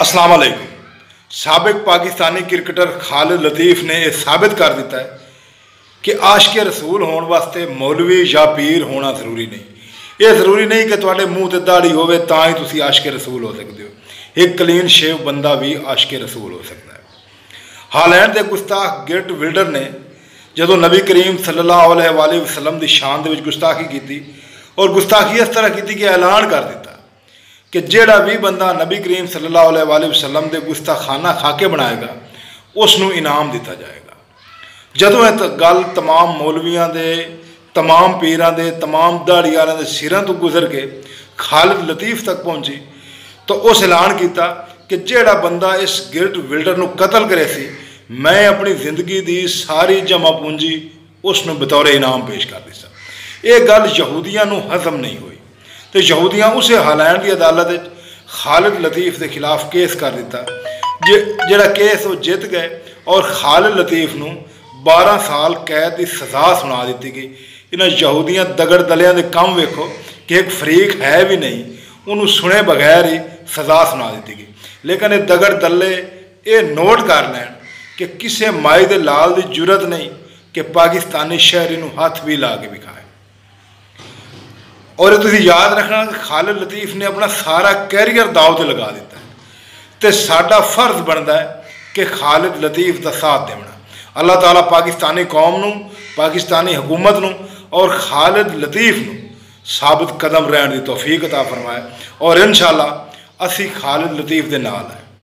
अस्सलाम वालेकुम। साबिक पाकिस्तानी क्रिकेटर खालिद लतीफ़ ने यह साबित कर दिता है कि आशिक़े रसूल होने वास्ते मौलवी या पीर होना जरूरी नहीं। ये जरूरी नहीं कि तुहाडे मूँह ते दाढ़ी होवे तां ही तुसीं आशिक़े रसूल हो सकते हो। एक क्लीन शेव बंदा भी आशिक़े रसूल हो सकता है। हालैंड के गुस्ताख गेट विल्डर ने जदों नबी करीम सल्लल्लाहु अलैहि वसल्लम की शान दे विच गुस्ताखी की और गुस्ताखी इस तरह की कि ऐलान कर दिता कि जेड़ा भी बंदा नबी करीम सल्लल्लाहु अलैहि वसल्लम के गुस्ताखाना खाके बनाएगा उसनू इनाम दिता जाएगा। जदों यह गल तमाम मौलवियों के, तमाम पीरां के, तमाम दाढ़ी वालों के सिरों तो गुजर के खालिद लतीफ़ तक पहुँची तो उस ऐलान किया कि जेड़ा बंदा इस गिल्ट विल्डर नू कतल करे सी, मैं अपनी जिंदगी की सारी जमा पूंजी उसनू बतौर इनाम पेश कर दी। ये गल यहूदियों नू हजम नहीं हुई तो यहूदियों उस हालैंड की अदालत खालिद लतीफ़ के खिलाफ केस कर दिता। जिहड़ा केस वो जित गए और खालिद लतीफ़ नू 12 साल कैद की सज़ा सुना दी गई। इन्होंने यहूदियों दगड़ दलियां के काम वेखो कि एक फरीक है भी नहीं, उन्होंने सुने बगैर ही सज़ा सुना दी गई। लेकिन ये दगड़ दल्ले ये नोट कर लैन कि किसी माई के लाल की जरूरत नहीं कि पाकिस्तानी शहरी नू हथ भी ला के विखाए। और तुसीं याद रखना कि खालिद लतीफ़ ने अपना सारा कैरियर दाव ते लगा दिता है तो साडा फर्ज बनता है कि खालिद लतीफ़ का साथ देना। अल्लाह ताला पाकिस्तानी कौम नू, पाकिस्तानी हुकूमत नू और खालिद लतीफ़ नू साबित कदम रहने की तौफीक अता फरमाए और इंशाअल्लाह असी खालिद लतीफ़ दे नाल है।